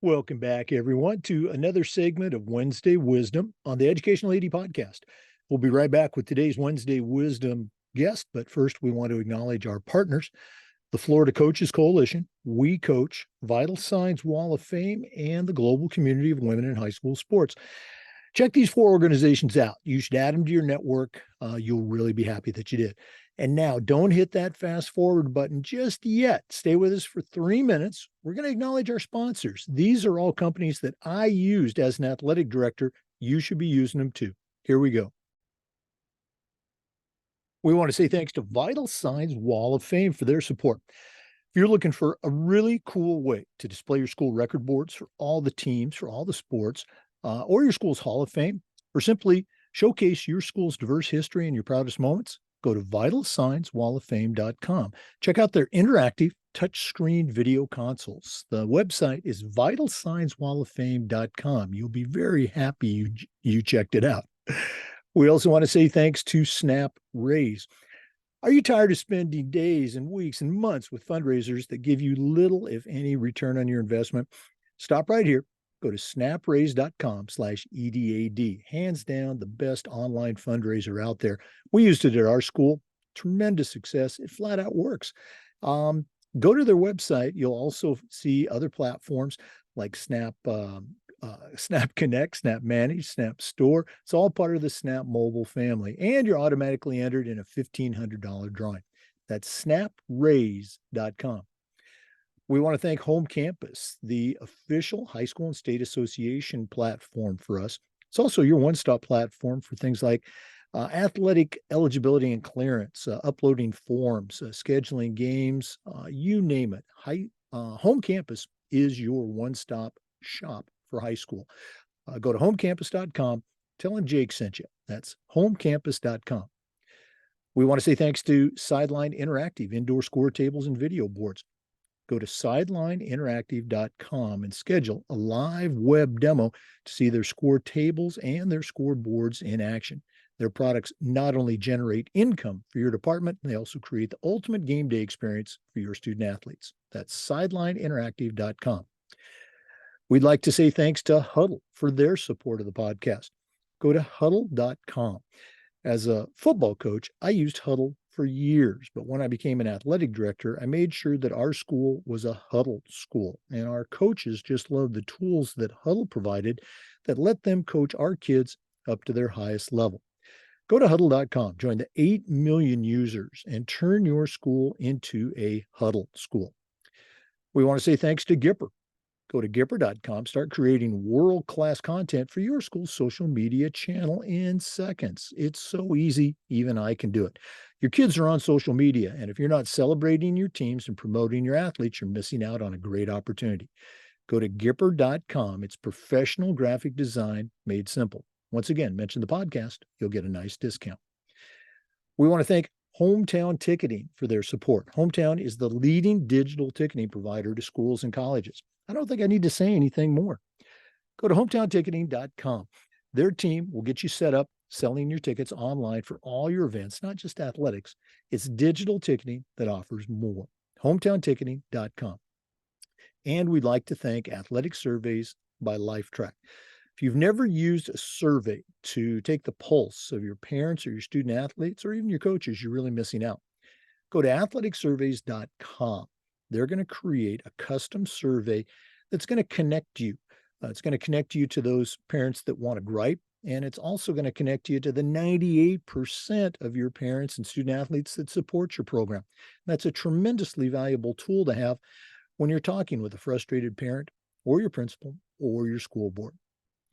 Welcome back, everyone, to another segment of Wednesday Wisdom on the Educational AD Podcast. We'll be right back with today's Wednesday Wisdom guest, but first we want to acknowledge our partners, the Florida Coaches Coalition, We Coach, Vital Signs Wall of Fame, and the Global Community of Women in High School Sports. Check these four organizations out. You should add them to your network. You'll really be happy that you did. And now, don't hit that fast forward button just yet. Stay with us for 3 minutes. We're going to acknowledge our sponsors. These are all companies that I used as an athletic director. You should be using them too. Here we go. We want to say thanks to Vital Signs Wall of Fame for their support. If you're looking for a really cool way to display your school record boards for all the teams, for all the sports, or your school's Hall of Fame, or simply showcase your school's diverse history and your proudest moments, go to vitalsignswalloffame.com. Check out their interactive touchscreen video consoles. The website is vitalsignswalloffame.com. You'll be very happy you checked it out. We also want to say thanks to Snap Raise. Are you tired of spending days and weeks and months with fundraisers that give you little, if any, return on your investment? Stop right here. Go to snapraise.com/EDAD. Hands down, the best online fundraiser out there. We used it at our school. Tremendous success. It flat out works. Go to their website. You'll also see other platforms like Snap Connect, Snap Manage, Snap Store. It's all part of the Snap mobile family, and you're automatically entered in a $1,500 drawing. That's snapraise.com. We want to thank Home Campus, the official high school and state association platform for us. It's also your one-stop platform for things like athletic eligibility and clearance, uploading forms, scheduling games, you name it. Home Campus is your one-stop shop for high school. Go to homecampus.com. Tell them Jake sent you. That's homecampus.com. We want to say thanks to Sideline Interactive, indoor score tables and video boards. Go to sidelineinteractive.com and schedule a live web demo to see their score tables and their scoreboards in action. Their products not only generate income for your department, they also create the ultimate game day experience for your student athletes. That's sidelineinteractive.com. We'd like to say thanks to Huddle for their support of the podcast. Go to huddle.com. As a football coach, I used Huddle for years, but when I became an athletic director, I made sure that our school was a Huddle school, and our coaches just loved the tools that Huddle provided that let them coach our kids up to their highest level. Go to huddle.com, join the 8 million users, and turn your school into a Huddle school. We want to say thanks to Gipper. Go to Gipper.com, start creating world-class content for your school's social media channel in seconds. It's so easy, even I can do it. Your kids are on social media, and if you're not celebrating your teams and promoting your athletes, you're missing out on a great opportunity. Go to Gipper.com. It's professional graphic design made simple. Once again, mention the podcast. You'll get a nice discount. We want to thank Hometown Ticketing for their support. Hometown is the leading digital ticketing provider to schools and colleges. I don't think I need to say anything more. Go to hometownticketing.com. Their team will get you set up selling your tickets online for all your events, not just athletics. It's digital ticketing that offers more. hometownticketing.com. And we'd like to thank Athletic Surveys by LifeTrack. If you've never used a survey to take the pulse of your parents or your student athletes or even your coaches, you're really missing out. Go to athleticsurveys.com. They're going to create a custom survey that's going to connect you. It's going to connect you to those parents that want to gripe, and it's also going to connect you to the 98% of your parents and student athletes that support your program. That's a tremendously valuable tool to have when you're talking with a frustrated parent or your principal or your school board.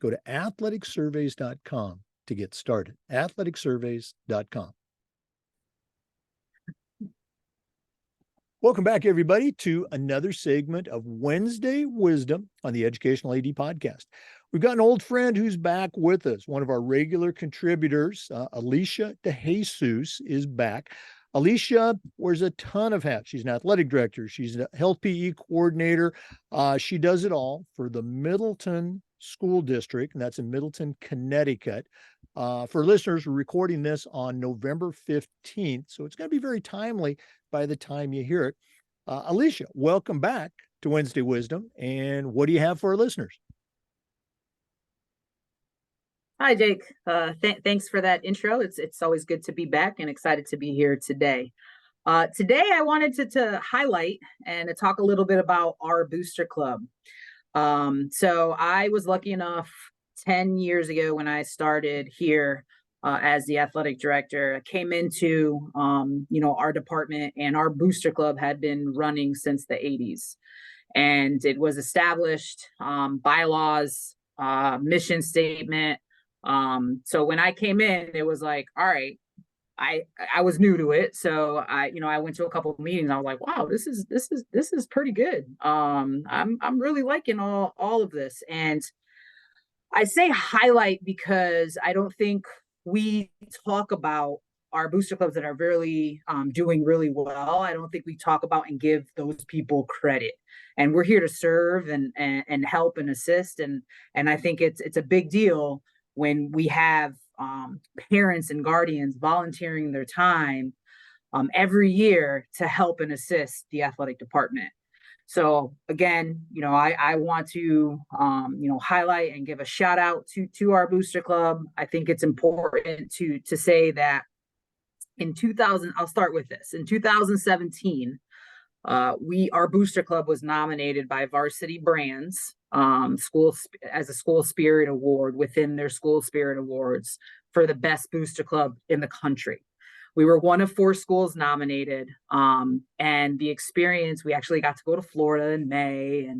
Go to athleticsurveys.com to get started. athleticsurveys.com. Welcome back, everybody, to another segment of Wednesday Wisdom on the Educational AD Podcast. We've got an old friend who's back with us. One of our regular contributors, Elisha De Jesus, is back. Elisha wears a ton of hats. She's an athletic director. She's a health PE coordinator. She does it all for the Middletown School District, and that's in Middletown, Connecticut. For listeners, we're recording this on November 15th, so it's going to be very timely by the time you hear it. Elisha, welcome back. to Wednesday Wisdom. And what do you have for our listeners? Hi, Jake. Thanks for that intro. It's always good to be back and excited to be here today. Today, I wanted to highlight and to talk a little bit about our booster club. So I was lucky enough 10 years ago when I started here as the athletic director. I came into our department, and our booster club had been running since the 80s, and it was established bylaws, mission statement. So when I came in, it was like, all right, I was new to it, so I went to a couple of meetings. I was like, wow, this is pretty good. I'm really liking all of this, and I say highlight because I don't think we talk about our booster clubs that are really doing really well. I don't think we talk about and give those people credit. And we're here to serve and help and assist. And I think it's a big deal when we have parents and guardians volunteering their time every year to help and assist the athletic department. So again, I want to, highlight and give a shout out to our booster club. I think it's important to say that in 2000, I'll start with this. In 2017, our booster club was nominated by Varsity Brands as a school spirit award within their school spirit awards for the best booster club in the country. We were one of 4 schools nominated, and the experience, we actually got to go to Florida in May,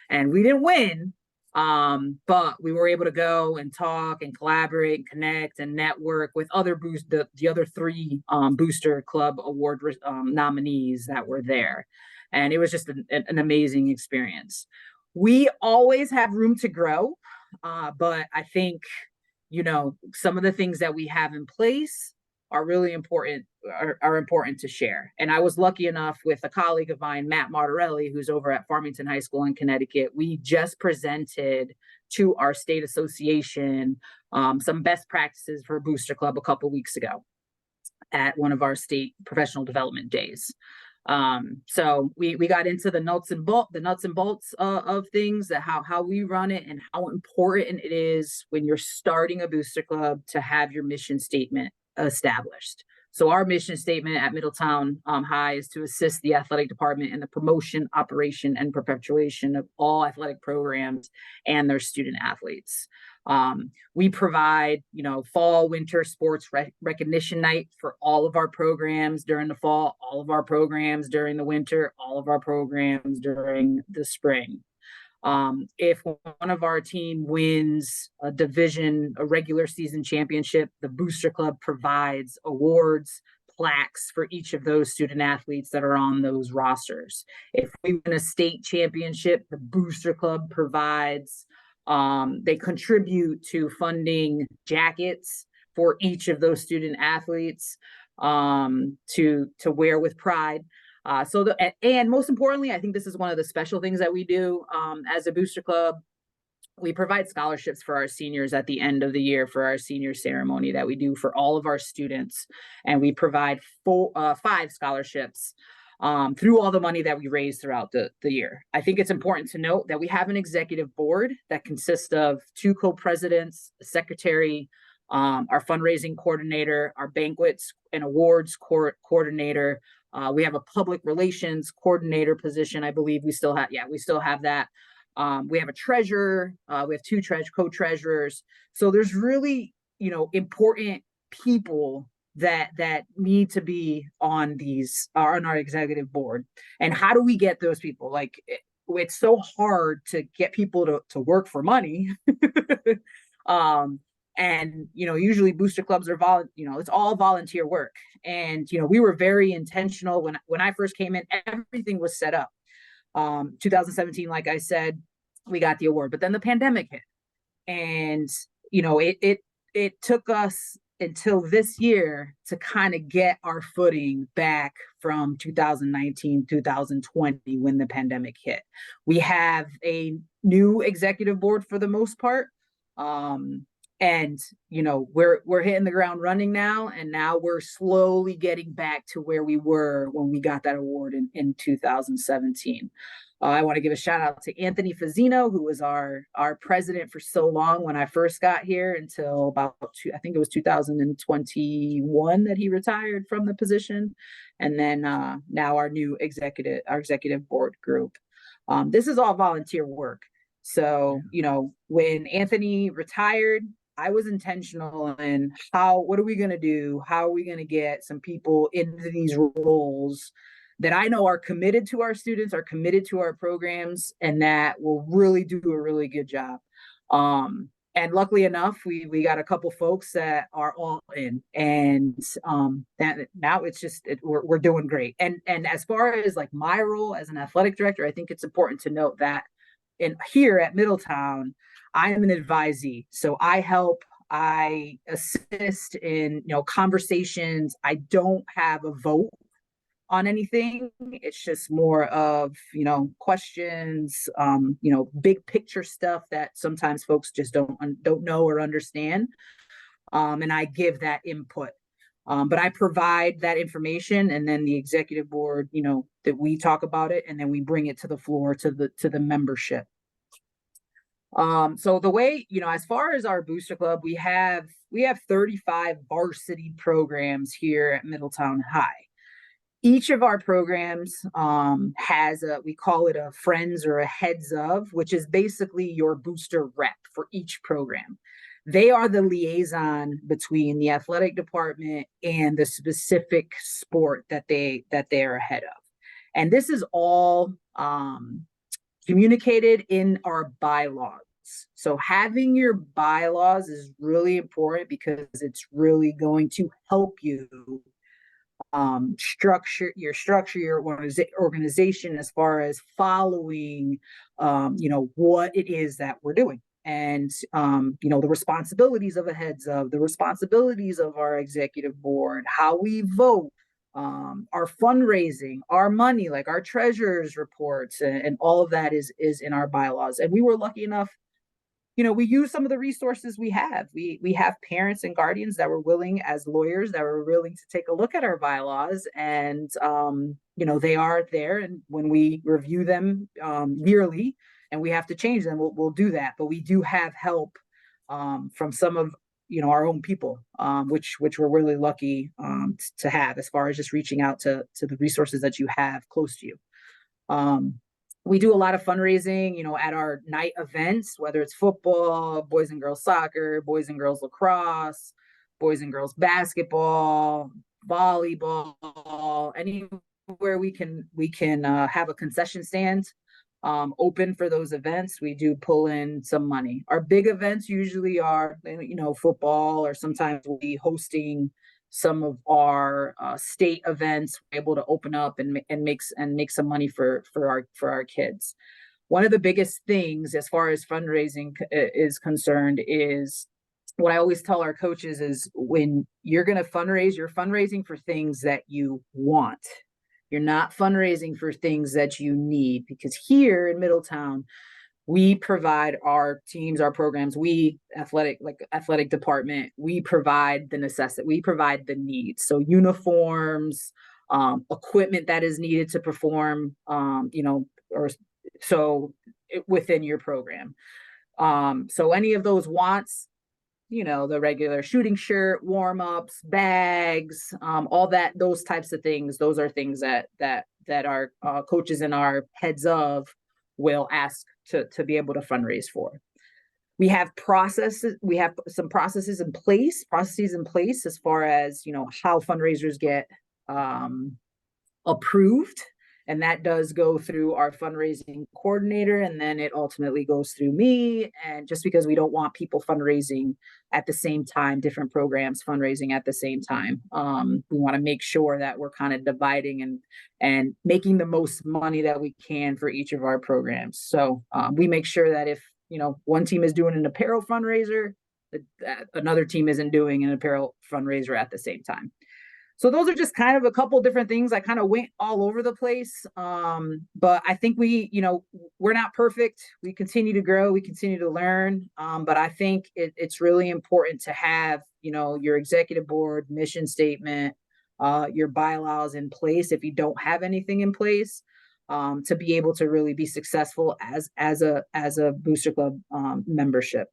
and we didn't win, but we were able to go and talk and collaborate and connect and network with the other 3 booster club award nominees that were there, and it was just an amazing experience. We always have room to grow, but I think some of the things that we have in place are really important, are important to share. And I was lucky enough with a colleague of mine, Matt Martorelli, who's over at Farmington High School in Connecticut. We just presented to our state association some best practices for a booster club a couple weeks ago at one of our state professional development days. So we got into the nuts and bolts of things, that how we run it and how important it is when you're starting a booster club to have your mission statement established. So our mission statement at Middletown High is to assist the athletic department in the promotion, operation, and perpetuation of all athletic programs and their student athletes. We provide, fall, winter sports recognition night for all of our programs during the fall, all of our programs during the winter, all of our programs during the spring. If one of our team wins a regular season championship, the booster club provides awards, plaques for each of those student athletes that are on those rosters. If we win a state championship, the booster club provides, they contribute to funding jackets for each of those student athletes to wear with pride. And most importantly, I think this is one of the special things that we do as a booster club. We provide scholarships for our seniors at the end of the year for our senior ceremony that we do for all of our students. And we provide 5 scholarships through all the money that we raise throughout the year. I think it's important to note that we have an executive board that consists of 2 co-presidents, a secretary, our fundraising coordinator, our banquets and awards coordinator. We have a public relations coordinator position. I believe we still have that. We have a treasurer. We have 2 co-treasurers. So there's really, important people that need to be on our executive board. And how do we get those people? Like, it's so hard to get people to work for money. And usually booster clubs are it's all volunteer work. And we were very intentional when I first came in. Everything was set up. 2017, like I said, we got the award, but then the pandemic hit, and it took us until this year to kind of get our footing back from 2019, 2020, when the pandemic hit. We have a new executive board for the most part. And we're hitting the ground running now, and now we're slowly getting back to where we were when we got that award in 2017. I want to give a shout out to Anthony Fazzino, who was our president for so long when I first got here until about I think it was 2021 that he retired from the position, and then now our executive board group. This is all volunteer work. So, when Anthony retired, I was intentional in what are we going to do? How are we going to get some people into these roles that I know are committed to our students, are committed to our programs, and that will really do a really good job. And luckily enough, we got a couple folks that are all in, and that now it's just we're doing great. And as far as like my role as an athletic director, I think it's important to note that here at Middletown, I am an advisee, so I assist in conversations. I don't have a vote on anything. It's just more of, questions, big picture stuff that sometimes folks just don't know or understand. And I give that input. But I provide that information, and then the executive board, that we talk about it, and then we bring it to the floor to the membership. So the way, as far as our booster club, we have 35 varsity programs here at Middletown High. Each of our programs has we call it a friends or a heads of, which is basically your booster rep for each program. They are the liaison between the athletic department and the specific sport that they are head of. And this is all communicated in our bylaws. So having your bylaws is really important because it's really going to help you structure your organization as far as following what it is that we're doing, and the responsibilities of a heads of, the responsibilities of our executive board, how we vote, our fundraising, our money, like our treasurer's reports, and all of that is in our bylaws. And we were lucky enough, we use some of the resources we have. We have parents and guardians that were willing, as lawyers, that were willing to take a look at our bylaws, and they are there. And when we review them yearly, and we have to change them, we'll do that. But we do have help from some of our own people, which we're really lucky to have, as far as just reaching out to the resources that you have close to you. We do a lot of fundraising, at our night events, whether it's football, boys and girls soccer, boys and girls lacrosse, boys and girls basketball, volleyball, anywhere we can have a concession stand open for those events. We do pull in some money. Our big events usually are, football, or sometimes we'll be hosting some of our state events. We're able to open up and make some money for our kids. One of the biggest things as far as fundraising is concerned is what I always tell our coaches is, when you're going to fundraise, you're fundraising for things that you want. You're not fundraising for things that you need, because here in Middletown, we provide our teams, our programs, athletic department, we provide the necessity, we provide the needs. So uniforms, equipment that is needed to perform, within your program. So any of those wants, the regular shooting shirt, warm-ups, bags, all that, those types of things, those are things that our coaches and our heads of will ask to be able to fundraise for. We have some processes in place as far as, how fundraisers get approved. And that does go through our fundraising coordinator, and then it ultimately goes through me. And just because we don't want people fundraising at the same time, different programs fundraising at the same time, we want to make sure that we're kind of dividing and making the most money that we can for each of our programs. So we make sure that if one team is doing an apparel fundraiser, that another team isn't doing an apparel fundraiser at the same time. So those are just kind of a couple different things. I kind of went all over the place. But I think we're not perfect. We continue to grow. We continue to learn. But I think it's really important to have, your executive board mission statement, your bylaws in place if you don't have anything in place. to be able to really be successful as a Booster Club membership.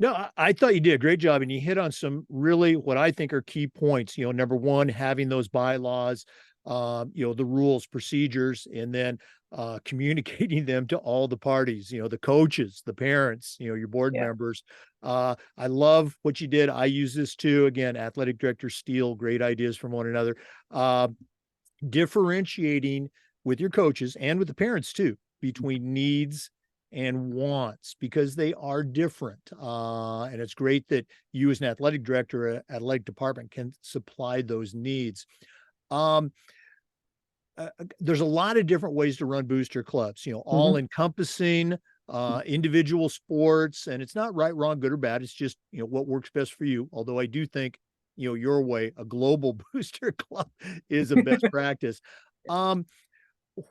No, I thought you did a great job, and you hit on some really what I think are key points. Number one, having those bylaws, the rules, procedures, and then communicating them to all the parties. The coaches, the parents, your board Yeah. members. I love what you did. I use this too. Again, athletic directors steal great ideas from one another. Differentiating with your coaches and with the parents too between needs and wants, because they are different. And it's great that you, as an athletic director at athletic department, can supply those needs. There's a lot of different ways to run booster clubs, all encompassing individual sports, and it's not right, wrong, good or bad. It's just, what works best for you. Although I do think, your way, a global booster club is a best practice.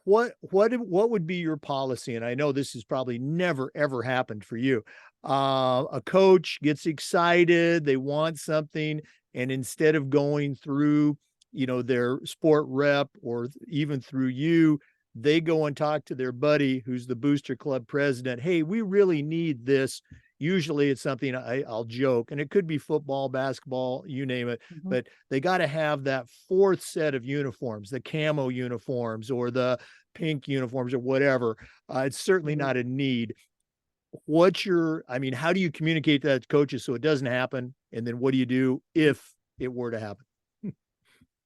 What would be your policy? And I know this has probably never ever happened for you. A coach gets excited, they want something, and instead of going through, their sport rep or even through you, they go and talk to their buddy who's the booster club president. Hey, we really need this. Usually it's something I'll joke, and it could be football, basketball, you name it, but they got to have that fourth set of uniforms, the camo uniforms or the pink uniforms or whatever. It's certainly not a need. How do you communicate that to coaches so it doesn't happen? And then what do you do if it were to happen?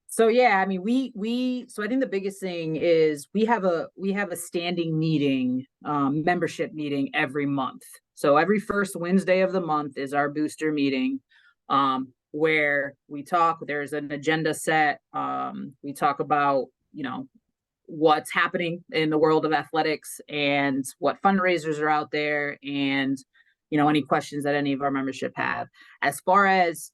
So yeah, I mean, so I think the biggest thing is we have a standing meeting, membership meeting every month. So every first Wednesday of the month is our booster meeting, where we talk. There's an agenda set. We talk about, what's happening in the world of athletics and what fundraisers are out there, and any questions that any of our membership have. As far as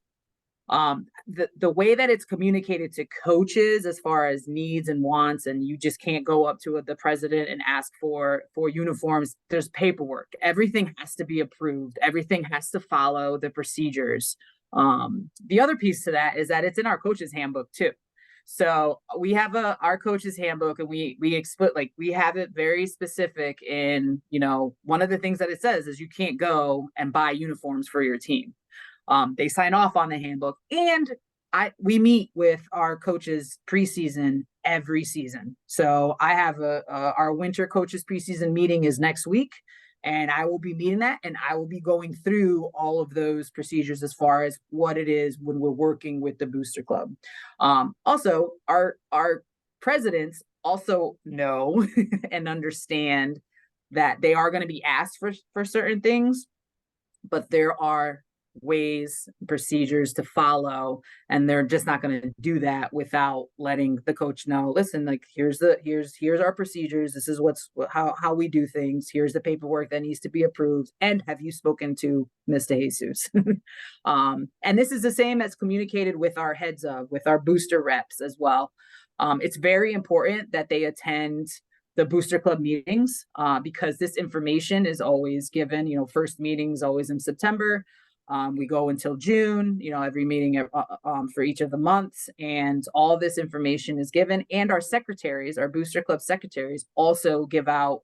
the way that it's communicated to coaches as far as needs and wants, and you just can't go up to the president and ask for uniforms. There's paperwork. Everything has to be approved. Everything has to follow the procedures. The other piece to that is that it's in our coaches handbook too. So we have our coaches handbook, and we have it very specific in, one of the things that it says is you can't go and buy uniforms for your team. They sign off on the handbook, and we meet with our coaches preseason every season. So I have our winter coaches preseason meeting is next week, and I will be meeting that, and I will be going through all of those procedures as far as what it is when we're working with the booster club. Also, our presidents also know and understand that they are going to be asked for certain things, but there are ways, procedures to follow, and they're just not going to do that without letting the coach know, listen, like here's our procedures, this is how we do things, here's the paperwork that needs to be approved, and have you spoken to Ms. De Jesus? And this is the same as communicated with our with our booster reps as well. It's very important that they attend the booster club meetings, because this information is always given. First meeting is always in September. We go until June, every meeting for each of the months, and all this information is given. And our secretaries, our booster club secretaries, also give out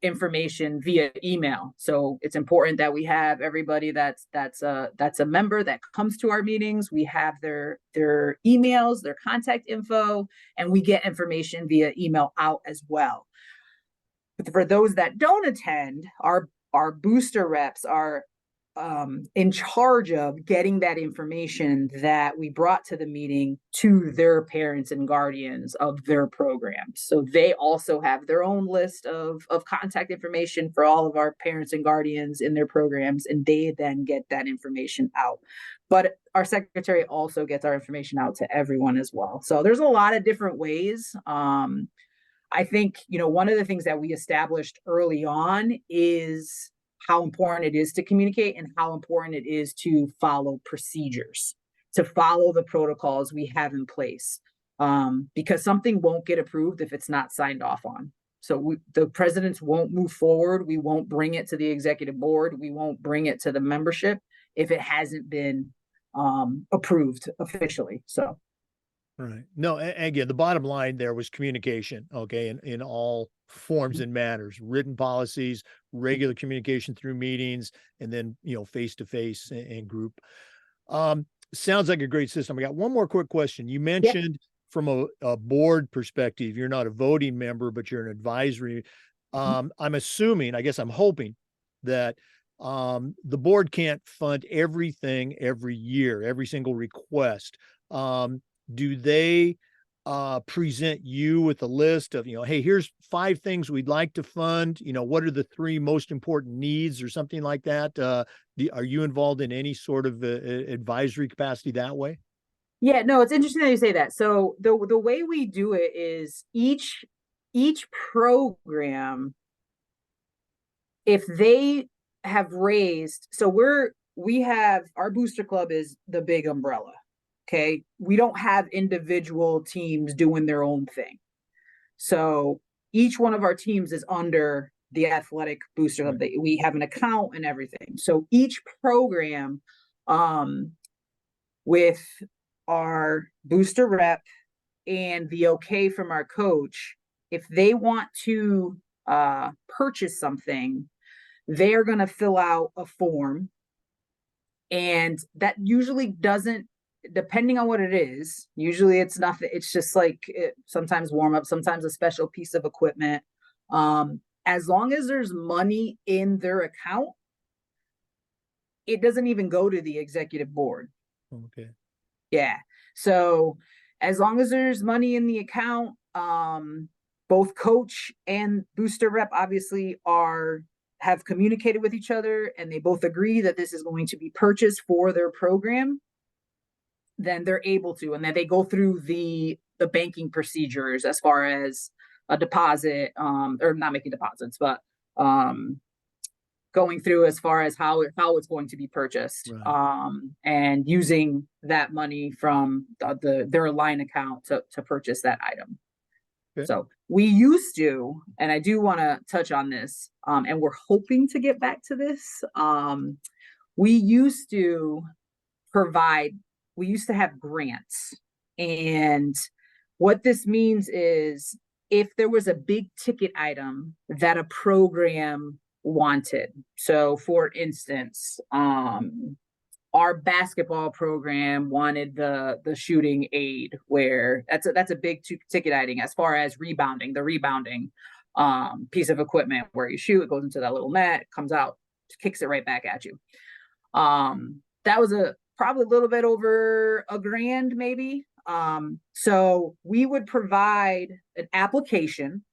information via email. So it's important that we have everybody that's a member that comes to our meetings. We have their emails, their contact info, and we get information via email out as well. But for those that don't attend, our booster reps are in charge of getting that information that we brought to the meeting to their parents and guardians of their programs. So they also have their own list of contact information for all of our parents and guardians in their programs, and they then get that information out. But our secretary also gets our information out to everyone as well. So there's a lot of different ways. I think, one of the things that we established early on is how important it is to communicate and how important it is to follow procedures, to follow the protocols we have in place, because something won't get approved if it's not signed off on. So the presidents won't move forward. We won't bring it to the executive board. We won't bring it to the membership if it hasn't been approved officially. So. Right. No, again, the bottom line there was communication, okay, in all forms and manners, written policies, regular communication through meetings, and then, face to face and group. Sounds like a great system. I got one more quick question. You Yeah. mentioned from a board perspective, you're not a voting member, but you're an advisory. I'm assuming, I guess I'm hoping that the board can't fund everything every year, every single request. Um, do they present you with a list of, hey, here's 5 things we'd like to fund? What are the 3 most important needs or something like that? Are you involved in any sort of advisory capacity that way? Yeah, no, it's interesting that you say that. So the way we do it is each program, if they have raised, so we have our booster club is the big umbrella. Okay. We don't have individual teams doing their own thing. So each one of our teams is under the athletic booster club. Right. We have an account and everything. So each program, um, with our booster rep and the okay from our coach, if they want to purchase something, they're going to fill out a form. And that usually doesn't, depending on what it is, usually it's nothing. It's just like sometimes warm up, sometimes a special piece of equipment. As long as there's money in their account, it doesn't even go to the executive board. Okay. Yeah. So as long as there's money in the account, both coach and booster rep obviously have communicated with each other and they both agree that this is going to be purchased for their program, then they're able to, and then they go through the banking procedures as far as a deposit, or not making deposits, but going through as far as how it's going to be purchased, Right. and using that money from their line account to purchase that item. Okay. So we used to, and I do want to touch on this, and we're hoping to get back to this. We used to provide, we used to have grants. And what this means is if there was a big ticket item that a program wanted. So for instance, our basketball program wanted the shooting aid, where that's a big ticket item as far as rebounding, the rebounding piece of equipment where you shoot, it goes into that little net, comes out, kicks it right back at you. That was probably a little bit over $1,000 maybe. So we would provide an application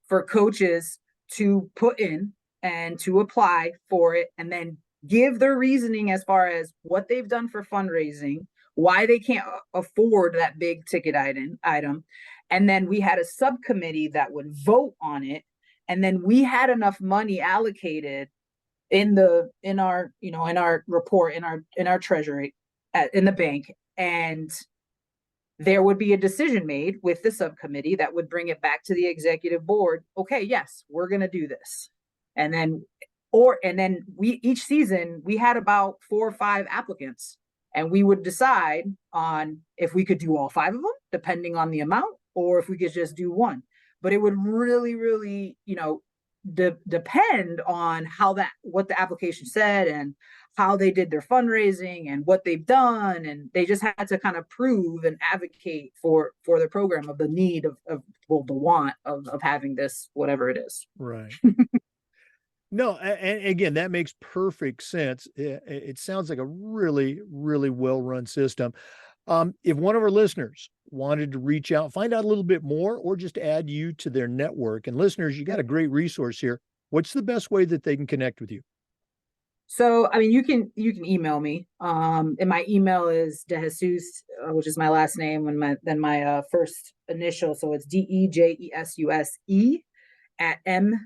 for coaches to put in and to apply for it, and then give their reasoning as far as what they've done for fundraising, why they can't afford that big ticket item. And then we had a subcommittee that would vote on it. And then we had enough money allocated in our report, in our treasury, in the bank, and there would be a decision made with the subcommittee that would bring it back to the executive board. Okay, yes, we're going to do this. And then we each season we had about 4 or 5 applicants, and we would decide on if we could do all 5 of them depending on the amount, or if we could just do one. But it would really, really, depend on what the application said and how they did their fundraising and what they've done. And they just had to kind of prove and advocate for the program, of the need of the want of having this, whatever it is. Right. No, and again, that makes perfect sense. It sounds like a really, really well-run system. If one of our listeners wanted to reach out, find out a little bit more, or just add you to their network, and listeners, you got a great resource here. What's the best way that they can connect with you? So, I mean, you can email me. And my email is De Jesus, which is my last name, and my first initial. So it's DEJESUSE at mpsct.org.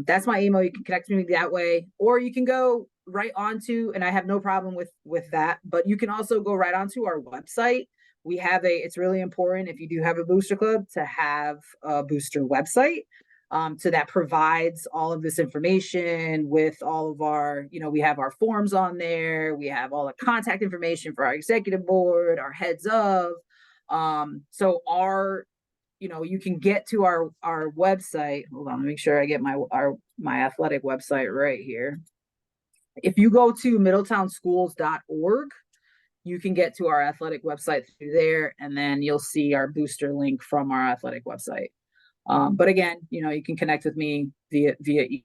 That's my email. You can connect with me that way, or you can go right onto, and I have no problem with that, but you can also go right onto our website. It's really important, if you do have a booster club, to have a booster website. So that provides all of this information with all of our, we have our forms on there. We have all the contact information for our executive board, our heads of. So you can get to our website. Hold on, let me make sure I get my athletic website right here. If you go to middletownschools.org, you can get to our athletic website through there, and then you'll see our booster link from our athletic website. But again, you can connect with me via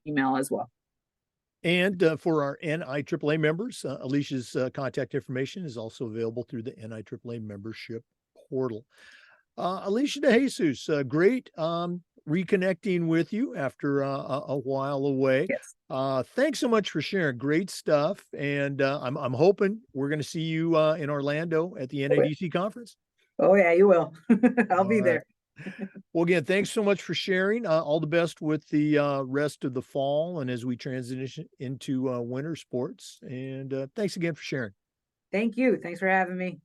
email as well. And for our NIAAA members, Alicia's contact information is also available through the NIAAA membership portal. Elisha De Jesus, great reconnecting with you after a while away. Yes. Thanks so much for sharing. Great stuff. And I'm hoping we're going to see you in Orlando at the NADC conference. Oh, yeah, you will. I'll be there. Well, again, thanks so much for sharing. All the best with the rest of the fall and as we transition into winter sports. And thanks again for sharing. Thank you. Thanks for having me.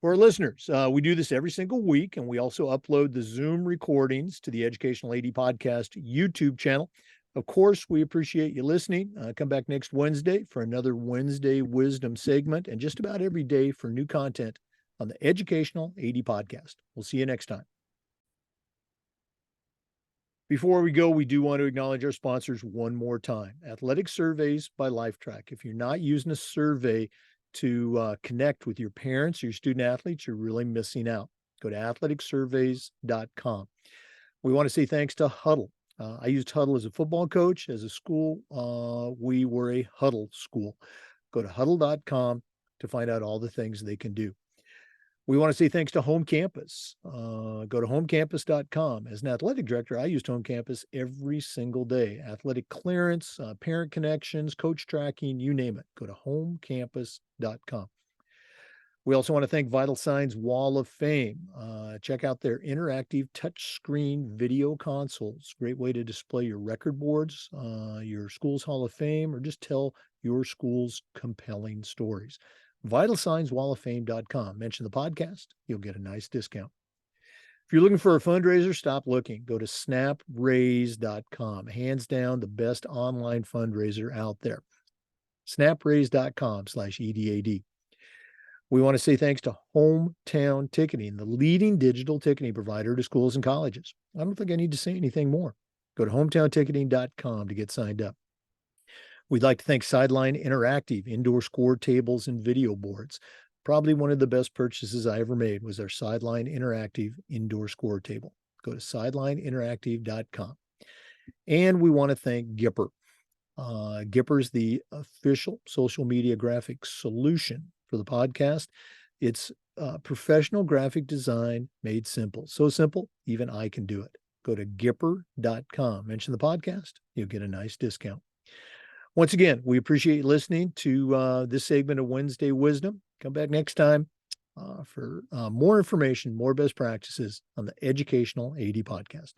For our listeners, we do this every single week, and we also upload the Zoom recordings to the Educational AD Podcast YouTube channel. Of course, we appreciate you listening. Come back next Wednesday for another Wednesday Wisdom segment, and just about every day for new content on the Educational AD Podcast. We'll see you next time. Before we go, we do want to acknowledge our sponsors one more time. Athletic Surveys by LifeTrack. If you're not using a survey to connect with your parents or your student athletes, you're really missing out. Go to athleticsurveys.com. We want to say thanks to Huddle. I used Huddle as a football coach. As a school, we were a Huddle school. Go to huddle.com to find out all the things they can do. We want to say thanks to Home Campus. Go to homecampus.com. As an athletic director, I used Home Campus every single day. Athletic clearance, parent connections, coach tracking, you name it. Go to homecampus.com. We also want to thank Vital Signs Wall of Fame. Check out their interactive touchscreen video consoles. Great way to display your record boards, your school's Hall of Fame, or just tell your school's compelling stories. VitalSignsWallOfFame.com. Mention the podcast, you'll get a nice discount. If you're looking for a fundraiser, stop looking. Go to SnapRaise.com. Hands down, the best online fundraiser out there. SnapRaise.com/EDAD. We want to say thanks to Hometown Ticketing, the leading digital ticketing provider to schools and colleges. I don't think I need to say anything more. Go to hometownticketing.com to get signed up. We'd like to thank Sideline Interactive, indoor score tables and video boards. Probably one of the best purchases I ever made was our Sideline Interactive indoor score table. Go to sidelineinteractive.com. And we want to thank Gipper. Gipper is the official social media graphic solution for the podcast. It's professional graphic design made simple. So simple, even I can do it. Go to gipper.com. Mention the podcast, you'll get a nice discount. Once again, we appreciate you listening to this segment of Wednesday Wisdom. Come back next time for more information, more best practices on the Educational AD Podcast.